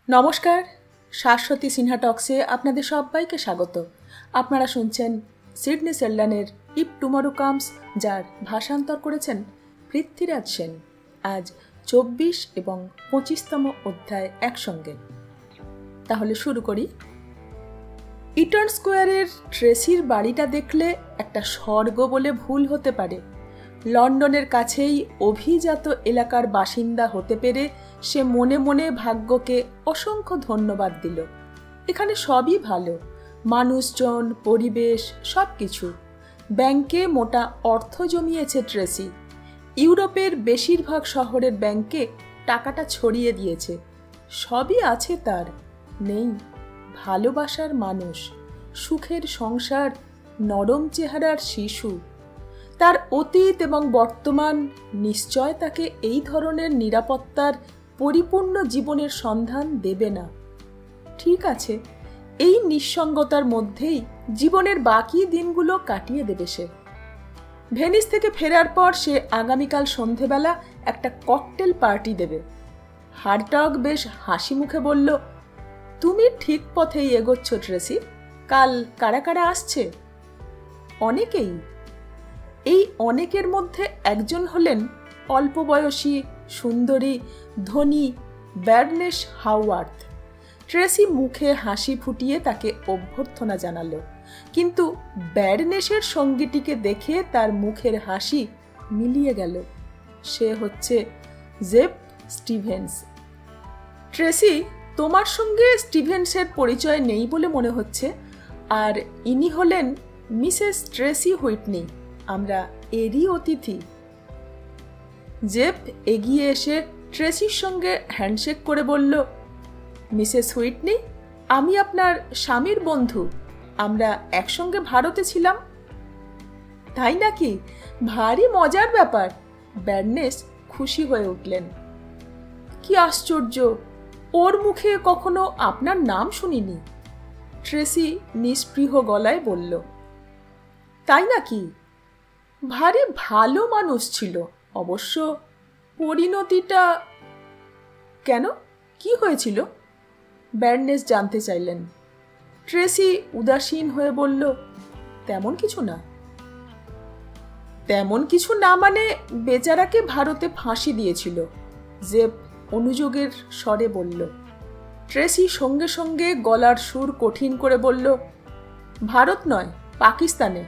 নমস্কার, শাশ্বতী সিনহা টক্সে আপনাদের সবাইকে স্বাগত। আপনারা শুনছেন সিডনি সেল্ডানের ইফ টুমরো কামস, যার ভাষান্তর করেছেন পৃথ্বীরাজ সেন। আজ 24 এবং 25তম অধ্যায় একসঙ্গে। তাহলে শুরু করি। ইটন স্কোয়ারের ট্রেসির বাড়িটা দেখলে একটা স্বর্গ বলে ভুল হতে পারে। লন্ডনের কাছেই অভিজাত এলাকার বাসিন্দা হতে পেরে সে মনে মনে ভাগ্যকে অসংখ্য ধন্যবাদ দিল। এখানে সবই ভালো, মানুষজন, পরিবেশ, সব কিছু। ব্যাংকে মোটা অর্থ জমিয়েছে ট্রেসি। ইউরোপের বেশিরভাগ শহরের ব্যাংকে টাকাটা ছড়িয়ে দিয়েছে। সবই আছে তার, নেই ভালোবাসার মানুষ, সুখের সংসার, নরম চেহারার শিশু। তার অতীত এবং বর্তমান নিশ্চয় তাকে এই ধরনের নিরাপত্তার পরিপূর্ণ জীবনের সন্ধান দেবে না। ঠিক আছে, এই নিঃসঙ্গতার মধ্যেই জীবনের বাকি দিনগুলো কাটিয়ে দেবে সে। ভেনিস থেকে ফেরার পর সে আগামীকাল সন্ধেবেলা একটা ককটেল পার্টি দেবে। হার্টগ বেশ হাসি মুখে বলল, তুমি ঠিক পথেই এগোচ্ছ ট্রেসি। কাল কারা কারা আসছে? অনেকেই। এই অনেকের মধ্যে একজন হলেন অল্প বয়সী, সুন্দরী, ধনী ব্যারনেস হাওয়ার্থ। ট্রেসি মুখে হাসি ফুটিয়ে তাকে অভ্যর্থনা জানালো, কিন্তু ব্যারনেসের সঙ্গীটিকে দেখে তার মুখের হাসি মিলিয়ে গেল। সে হচ্ছে জেফ স্টিভেন্স। ট্রেসি, তোমার সঙ্গে স্টিভেন্সের পরিচয় নেই বলে মনে হচ্ছে। আর ইনি হলেন মিসেস ট্রেসি হুইটনি, আমরা এরই অতিথি। জেফ এগিয়ে এসে ট্রেসির সঙ্গে হ্যান্ডশেক করে বলল, মিসেস হুইটনি, আমি আপনার স্বামীর বন্ধু। আমরা একসঙ্গে ভারতে ছিলাম। তাই নাকি? ভারী মজার ব্যাপার। ব্যারনেস খুশি হয়ে উঠলেন। কি আশ্চর্য, ওর মুখে কখনো আপনার নাম শুনিনি। ট্রেসি নিস্পৃহ গলায় বলল, তাই নাকি? ভারী ভালো মানুষ ছিল অবশ্য। পরিণতিটা কেন, কি হয়েছিল? ব্যারনেস জানতে চাইলেন। ট্রেসি উদাসীন হয়ে বলল, তেমন কিছু না। তেমন কিছু না মানে বেচারাকে ভারতে ফাঁসি দিয়েছিল, জেফ অনুযোগের স্বরে বলল। ট্রেসি সঙ্গে সঙ্গে গলার সুর কঠিন করে বলল, ভারত নয়, পাকিস্তানে।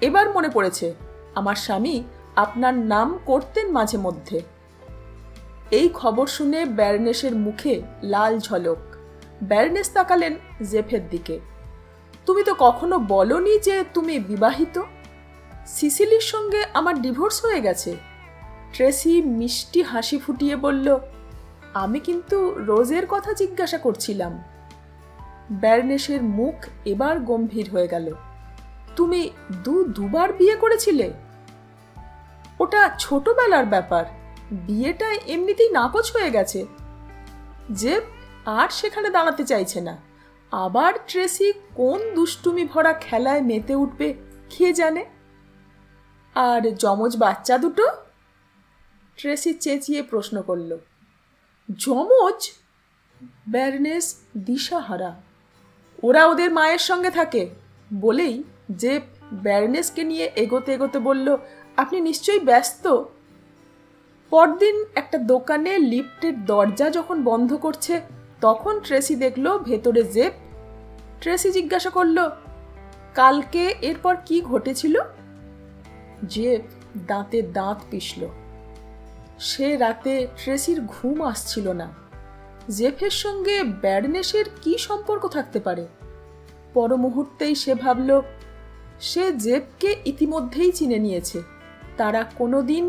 এবার মনে পড়েছে, আমার স্বামী আপনার নাম করতেন মাঝে মধ্যে। এই খবর শুনে ব্যারনেসের মুখে লাল ঝলক। ব্যারনেস তাকালেন জেফের দিকে। তুমি তো কখনো বলনি যে তুমি বিবাহিত। সিসিলির সঙ্গে আমার ডিভোর্স হয়ে গেছে। ট্রেসি মিষ্টি হাসি ফুটিয়ে বলল, আমি কিন্তু রোজের কথা জিজ্ঞাসা করছিলাম। ব্যারনেসের মুখ এবার গম্ভীর হয়ে গেল। তুমি দুবার বিয়ে করেছিলে? ওটা ছোটবেলার ব্যাপার, বিয়েটা এমনিতেই নাকচ হয়ে গেছে। জেফ আর সেখানে দাঁড়াতে চাইছে না। আবার ট্রেসি কোন দুষ্টুমি ভরা খেলায় মেতে উঠবে কে জানে। আর যমজ বাচ্চা দুটো? ট্রেসি চেঁচিয়ে প্রশ্ন করল। যমজ? ব্যারনেস দিশাহারা। ওরা ওদের মায়ের সঙ্গে থাকে বলেই জেফ ব্যারনেসকে নিয়ে এগোতে এগোতে বলল, আপনি নিশ্চয়ই ব্যস্ত। পরদিন একটা দোকানে লিফটের দরজা যখন বন্ধ করছে তখন ট্রেসি দেখল ভেতরে জেফ। ট্রেসি জিজ্ঞাসা করল, কালকে এরপর কি ঘটেছিল? জেফ দাঁতে দাঁত পিষল। সে রাতে ট্রেসির ঘুম আসছিল না। জেফের সঙ্গে ব্যারনেসের কি সম্পর্ক থাকতে পারে? পর মুহূর্তেই সে ভাবল, সে জেফকে ইতিমধ্যেই চিনে নিয়েছে। তারা কোনোদিন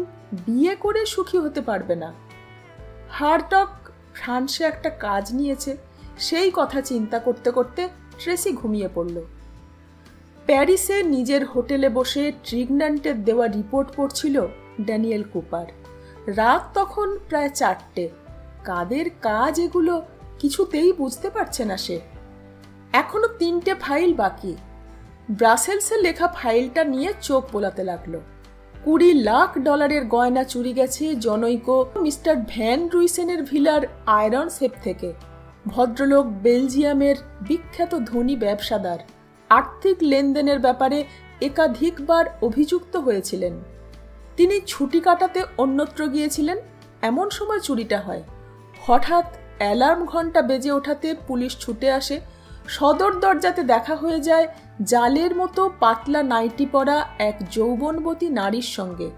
বিয়ে করে সুখী হতে পারবে না। হার্টগ ফ্রান্সে একটা কাজ নিয়েছে, সেই কথা চিন্তা করতে করতে ট্রেসি ঘুমিয়ে পড়ল। প্যারিসে নিজের হোটেলে বসে ট্রিগন্যান্টের দেওয়া রিপোর্ট পড়ছিল ড্যানিয়েল কুপার। রাত তখন প্রায় 4টে। কাদের কাজ এগুলো কিছুতেই বুঝতে পারছে না সে। এখনো 3টে ফাইল বাকি। ব্রাসেলসে লেখা ফাইলটা নিয়ে চোখ বোলাতে লাগলো। $20 লাখ গয়না চুরি গেছে জনৈক মিস্টার ভ্যান রুইসেনের ভিলার আয়রন সেফ থেকে। ভদ্রলোক বেলজিয়ামের বিখ্যাত ধনী ব্যবসাদার, আর্থিক লেনদেনের ব্যাপারে একাধিকবার অভিযুক্ত হয়েছিলেন। তিনি ছুটি কাটাতে অন্যত্র গিয়েছিলেন, এমন সময় চুরিটা হয়। হঠাৎ অ্যালার্ম ঘণ্টা বেজে ওঠাতে পুলিশ ছুটে আসে। সদর দরজাতে দেখা হয়ে যায় জালের মতো পাতলা নাইটি পরা এক যৌবনবতী নারীর সঙ্গে।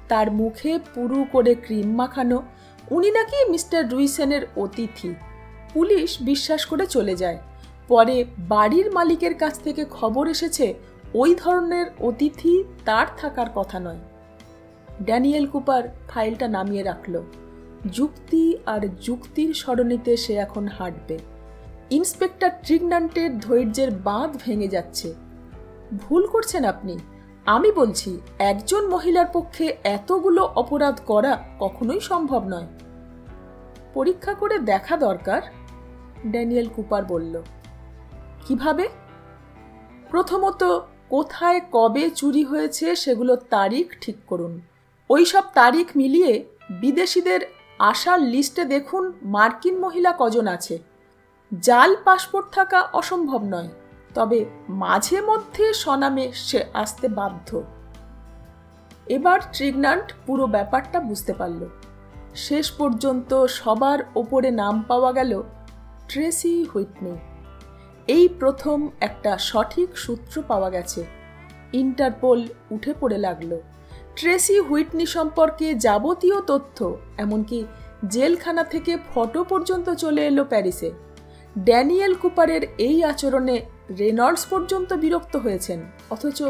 তার মুখে পুরু করে ক্রিম মাখানো। উনি নাকি মিস্টার রুইসেনের অতিথি। পুলিশ বিশ্বাস করে চলে যায়। পরে বাড়ির মালিকের কাছ থেকে খবর এসেছে ওই ধরনের অতিথি তার থাকার কথা নয়। ড্যানিয়েল কুপার ফাইলটা নামিয়ে রাখল। যুক্তি আর যুক্তির সরণিতে সে এখন হাঁটবে। ইন্সপেক্টর ট্রিগন্যান্টের ধৈর্যের বাঁধ ভেঙে যাচ্ছে। ভুল করছেন আপনি। আমি বলছি, একজন মহিলার পক্ষে এতগুলো অপরাধ করা কখনোই সম্ভব নয়। পরীক্ষা করে দেখা দরকার, ড্যানিয়েল কুপার বলল। কিভাবে? প্রথমত, কোথায় কবে চুরি হয়েছে সেগুলো তারিখ ঠিক করুন। ওই সব তারিখ মিলিয়ে বিদেশিদের আসার লিস্টে দেখুন মার্কিন মহিলা কজন আছে। জাল পাসপোর্ট থাকা অসম্ভব নয়, তবে মাঝে মধ্যে স্বনামে সে আসতে বাধ্য। এবার ট্রিগন্যান্ট পুরো ব্যাপারটা বুঝতে পারল। শেষ পর্যন্ত সবার ওপরে নাম পাওয়া গেল ট্রেসি হুইটনি। এই প্রথম একটা সঠিক সূত্র পাওয়া গেছে। ইন্টারপোল উঠে পড়ে লাগলো। ট্রেসি হুইটনি সম্পর্কে যাবতীয় তথ্য, এমনকি জেলখানা থেকে ফটো পর্যন্ত চলে এলো প্যারিসে। ড্যানিয়েল কুপারের এই আচরণে রেনল্ডস পর্যন্ত বিরক্ত হয়েছেন, অথচ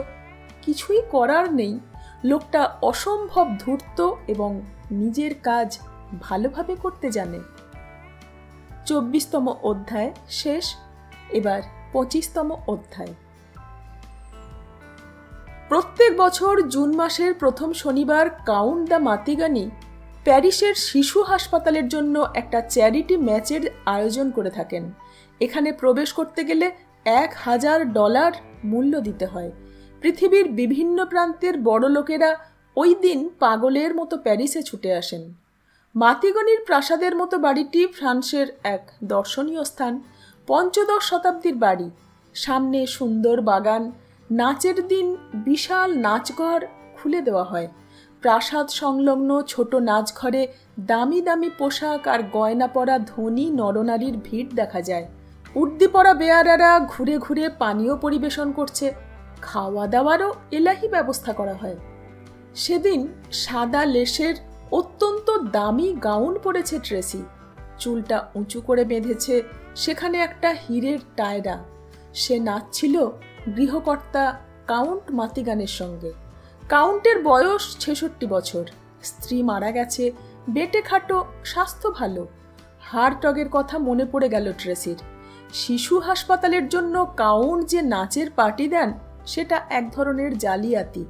কিছুই করার নেই। লোকটা অসম্ভব ধূর্ত এবং নিজের কাজ ভালোভাবে করতে জানে। 24তম অধ্যায় শেষ। এবার 25তম অধ্যায়। প্রত্যেক বছর জুন মাসের প্রথম শনিবার কাউন্ট দ্য মাতিগানি প্যারিসের শিশু হাসপাতালের জন্য একটা চ্যারিটি ম্যাচের আয়োজন করে থাকেন। এখানে প্রবেশ করতে গেলে $1000 মূল্য দিতে হয়। পৃথিবীর বিভিন্ন প্রান্তের বড় লোকেরা ওই দিন পাগলের মতো প্যারিসে ছুটে আসেন। মাতিগনির প্রাসাদের মতো বাড়িটি ফ্রান্সের এক দর্শনীয় স্থান। 15 শতাব্দীর বাড়ি। সামনে সুন্দর বাগান। নাচের দিন বিশাল নাচঘর খুলে দেওয়া হয়। প্রাসাদ সংলগ্ন ছোট নাচঘরে দামি দামি পোশাক আর গয়না পরা ধনী নরনারীর ভিড় দেখা যায়। উর্দি পরা বেয়ারারা ঘুরে ঘুরে পানীয় পরিবেশন করছে। খাওয়া দাওয়ারও এলাহি ব্যবস্থা করা হয়। সেদিন সাদা লেশের অত্যন্ত দামি গাউন পরেছে ট্রেসি। চুলটা উঁচু করে বেঁধেছে, সেখানে একটা হীরের টায়রা। সে নাচছিল গৃহকর্তা কাউন্ট মাতিগানের সঙ্গে। কাউন্টের বয়স 66 বছর। স্ত্রী মারা গেছে। বেটে খাটো, স্বাস্থ্য ভালো। হার্টগের কথা মনে পড়ে গেল ট্রেসির। শিশু হাসপাতালের জন্য কাউন্ট যে নাচের পার্টি দেন, সেটা এক ধরনের জালিয়াতি।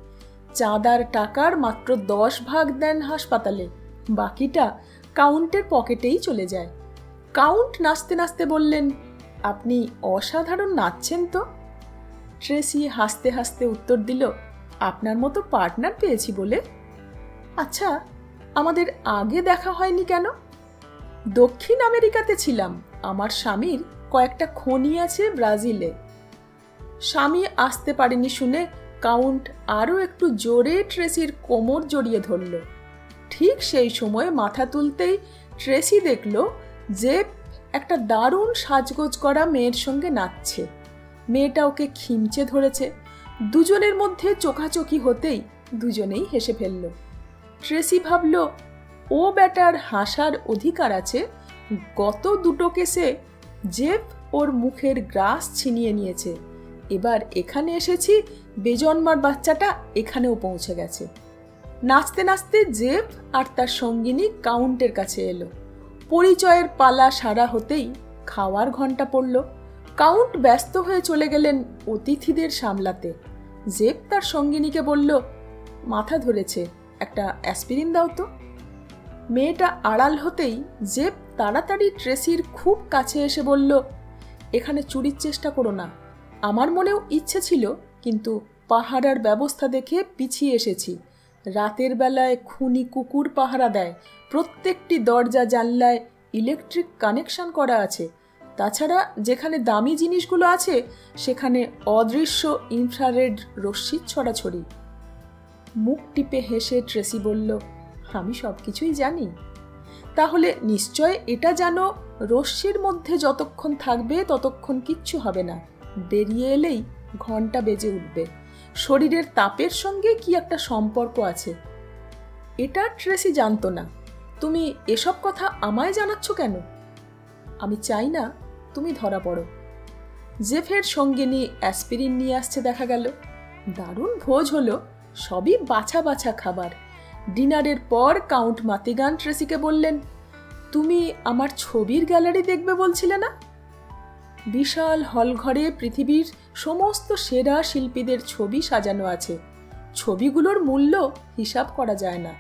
চাঁদার টাকার মাত্র 10 ভাগ দেন হাসপাতালে, বাকিটা কাউন্টের পকেটেই চলে যায়। কাউন্ট নাচতে নাচতে বললেন, আপনি অসাধারণ নাচছেন তো। ট্রেসি হাসতে হাসতে উত্তর দিল, আপনার মতো পার্টনার পেয়েছি বলে। আচ্ছা, আমাদের আগে দেখা হয়নি কেন? দক্ষিণ আমেরিকাতে ছিলাম। আমার স্বামীর কয়েকটা খনি আছে ব্রাজিলে। স্বামী আসতে পারেনি শুনে কাউন্ট আরও একটু জোরে ট্রেসির কোমর জড়িয়ে ধরল। ঠিক সেই সময় মাথা তুলতেই ট্রেসি দেখল যে একটা দারুণ সাজগোজ করা মেয়ের সঙ্গে নাচছে। মেয়েটা ওকে খিমচে ধরেছে। দুজনের মধ্যে চোখাচোখি হতেই দুজনেই হেসে ফেলল। ট্রেসি ভাবল, ও ব্যাটার হাসার অধিকার আছে। গত দুটো কেসে জেফ ওর মুখের গ্রাস ছিনিয়ে নিয়েছে। এবার এখানে এসেছি, বেজন্মার বাচ্চাটা এখানেও পৌঁছে গেছে। নাচতে নাচতে জেফ আর তার সঙ্গিনী কাউন্টের কাছে এলো। পরিচয়ের পালা সারা হতেই খাওয়ার ঘণ্টা পড়ল। কাউন্ট ব্যস্ত হয়ে চলে গেলেন অতিথিদের সামলাতে। জেফ তার সঙ্গিনীকে বলল, মাথা ধরেছে, একটা অ্যাসপিরিন দাও তো। মেয়েটা আড়াল হতেই জেফ তাড়াতাড়ি ট্রেসির খুব কাছে এসে বলল, এখানে চুরির চেষ্টা করো না। আমার মনেও ইচ্ছে ছিল, কিন্তু পাহারার ব্যবস্থা দেখে পিছিয়ে এসেছি। রাতের বেলায় খুনি কুকুর পাহারা দেয়। প্রত্যেকটি দরজা জানলায় ইলেকট্রিক কানেকশন করা আছে। তাছাড়া যেখানে দামি জিনিসগুলো আছে সেখানে অদৃশ্য ইনফ্রারেড রশ্মির ছড়াছড়ি। মুখ টিপে হেসে ট্রেসি বলল, আমি সব কিছুই জানি। তাহলে নিশ্চয় এটা জানো, রশ্মির মধ্যে যতক্ষণ থাকবে ততক্ষণ কিচ্ছু হবে না, বেরিয়ে এলেই ঘন্টা বেজে উঠবে। শরীরের তাপের সঙ্গে কি একটা সম্পর্ক আছে। এটা ট্রেসি জানতো না। তুমি এসব কথা আমায় জানাচ্ছ কেন? আমি চাই না তুমি ধরা পড়ো। জেফের সঙ্গিনী অ্যাসপিরিন নিয়ে আসছে দেখা গেল। দারুণ ভোজ হলো, সবই বাছা বাছা খাবার। ডিনারের পর কাউন্ট মাতিগান ট্রেসিকে বললেন, তুমি আমার ছবির গ্যালারি দেখবে বলছিলে না? বিশাল হলঘরে পৃথিবীর সমস্ত সেরা শিল্পীদের ছবি সাজানো আছে। ছবিগুলোর মূল্য হিসাব করা যায় না।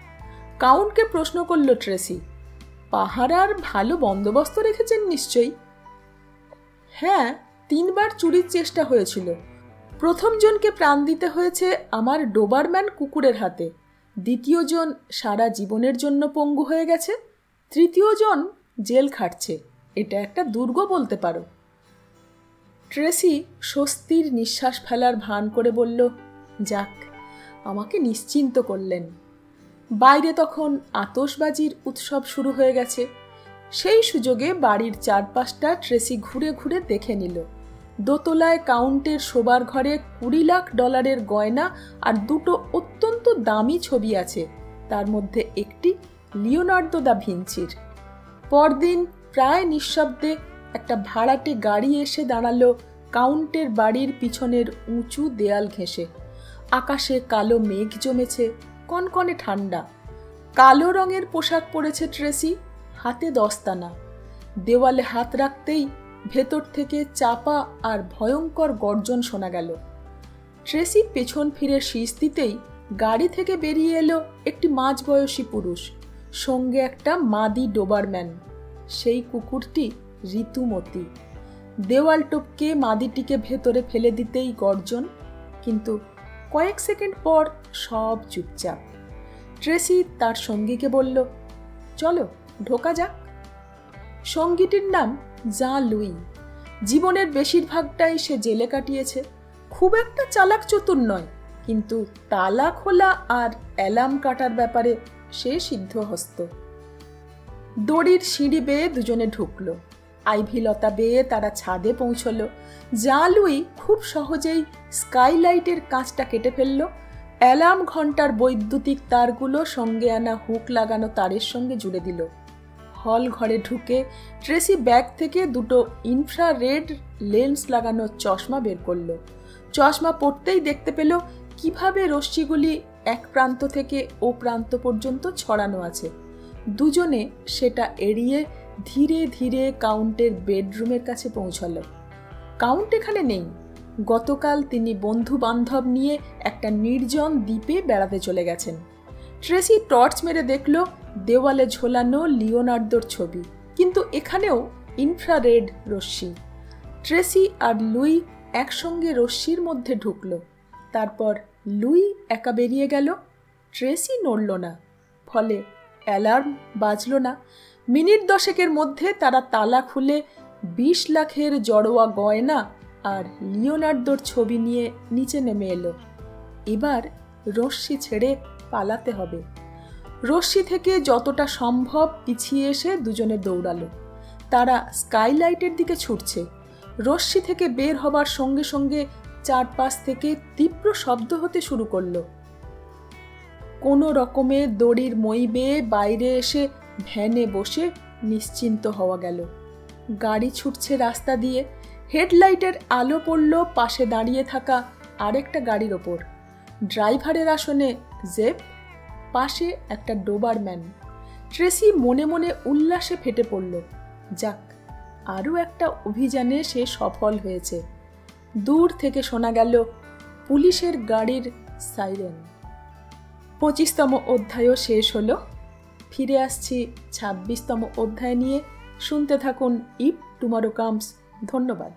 কাউন্টকে প্রশ্ন করল ট্রেসি, পাহারার ভালো বন্দোবস্ত রেখেছেন নিশ্চয়ই? হ্যাঁ, 3 বার চুরির চেষ্টা হয়েছিল। প্রথম জনকে প্রাণ দিতে হয়েছে আমার ডোবারম্যান কুকুরের হাতে, দ্বিতীয় জন সারা জীবনের জন্য পঙ্গু হয়ে গেছে, তৃতীয় জন জেল খাটছে। এটা একটা দুর্গ বলতে পারো। ট্রেসি স্বস্তির নিঃশ্বাস ফেলার ভান করে বলল, যাক, আমাকে নিশ্চিন্ত করলেন। বাইরে তখন আতশবাজির উৎসব শুরু হয়ে গেছে। সেই সুযোগে বাড়ির চারপাশটা ট্রেসি ঘুরে ঘুরে দেখে নিল। দোতলায় কাউন্টের শোবার ঘরে $20 লাখ গয়না আর 2টো অত্যন্ত দামি ছবি আছে, তার মধ্যে একটি লিওনার্দো দা ভিঞ্চির। পরদিন প্রায় নিঃশব্দে একটা ভাড়াটে গাড়ি এসে দাঁড়ালো কাউন্টের বাড়ির পিছনের উঁচু দেয়াল ঘেঁষে। আকাশে কালো মেঘ জমেছে, কনকনে ঠান্ডা। কালো রঙের পোশাক পরেছে ট্রেসি, হাতে দস্তানা। দেওয়ালে হাত রাখতেই ভেতর থেকে চাপা আর ভয়ঙ্কর গর্জন শোনা গেল। ট্রেসি পেছন ফিরে শীষ দিতেই গাড়ি থেকে বেরিয়ে এলো একটি মাঝবয়সী পুরুষ, সঙ্গে একটা মাদি ডোবারম্যান। সেই কুকুরটি ঋতুমতি। দেওয়াল টপকে মাদিটিকে ভেতরে ফেলে দিতেই গর্জন, কিন্তু কয়েক সেকেন্ড পর সব চুপচাপ। ট্রেসি তার সঙ্গীকে বলল, চলো ঢোকা যাক। সঙ্গীটির নাম জাঁ লুই। জীবনের বেশিরভাগটাই সে জেলে কাটিয়েছে। খুব একটা চালাক চতুর নয়, কিন্তু তালা খোলা আর অ্যালার্ম কাটার ব্যাপারে সে সিদ্ধহস্ত। দড়ির সিঁড়ি বেয়ে দুজনে ঢুকল। আইভিলতা বেয়ে তারা ছাদে পৌঁছল। জাঁ লুই খুব সহজেই স্কাইলাইটের কাঁচটা কেটে ফেলল। অ্যালার্ম ঘন্টার বৈদ্যুতিক তারগুলো সঙ্গে আনা হুক লাগানো তারের সঙ্গে জুড়ে দিল। হল ঘরে ঢুকে ট্রেসি ব্যাগ থেকে 2টো ইনফ্রারেড লেন্স লাগানো চশমা বের করল। চশমা পড়তেই দেখতে পেল কিভাবে রশ্মিগুলি এক প্রান্ত থেকে ও প্রান্ত পর্যন্ত ছড়ানো আছে। দুজনে সেটা এড়িয়ে ধীরে ধীরে কাউন্টের বেডরুমের কাছে পৌঁছল। কাউন্ট এখানে নেই। গতকাল তিনি বন্ধু বান্ধব নিয়ে একটা নির্জন দ্বীপে বেড়াতে চলে গেছেন। ট্রেসি টর্চ মেরে দেখল দেওয়ালে ঝোলানো লিওনার্দোর ছবি, কিন্তু এখানেও ইনফ্রারেড রশ্মি। ট্রেসি আর লুই একসঙ্গে রশ্মির মধ্যে ঢুকল। তারপর লুই একা বেরিয়ে গেল। ট্রেসি নড়ল না, ফলে অ্যালার্ম বাজল না। মিনিট 10 মধ্যে তারা তালা খুলে 20 লাখের জড়োয়া গয়না আর লিওনার্দোর ছবি নিয়ে নিচে নেমে এলো। এবার রশ্মি ছেড়ে পালাতে হবে। রশ্মি থেকে যতটা সম্ভব পিছিয়ে এসে দুজনে দৌড়ালো। তারা স্কাইলাইটের দিকে ছুটছে। রশ্মি থেকে বের হবার সঙ্গে সঙ্গে চারপাশ থেকে তীব্র শব্দ হতে শুরু করলো। কোনো রকমে দড়ির মই বেয়ে বাইরে এসে ভ্যানে বসে নিশ্চিন্ত হওয়া গেল। গাড়ি ছুটছে রাস্তা দিয়ে। হেডলাইটের আলো পড়ল পাশে দাঁড়িয়ে থাকা আরেকটা গাড়ির ওপর। ড্রাইভারের আসনে জেফ, পাশে একটা ডোবারম্যান। ট্রেসি মনে মনে উল্লাসে ফেটে পড়ল। যাক, আরও একটা অভিযানে সে সফল হয়েছে। দূর থেকে শোনা গেল পুলিশের গাড়ির সাইরেন। 25তম অধ্যায়ও শেষ হলো। ফিরে আসছি 26তম অধ্যায় নিয়ে। শুনতে থাকুন ইফ টুমরো কামস। ধন্যবাদ।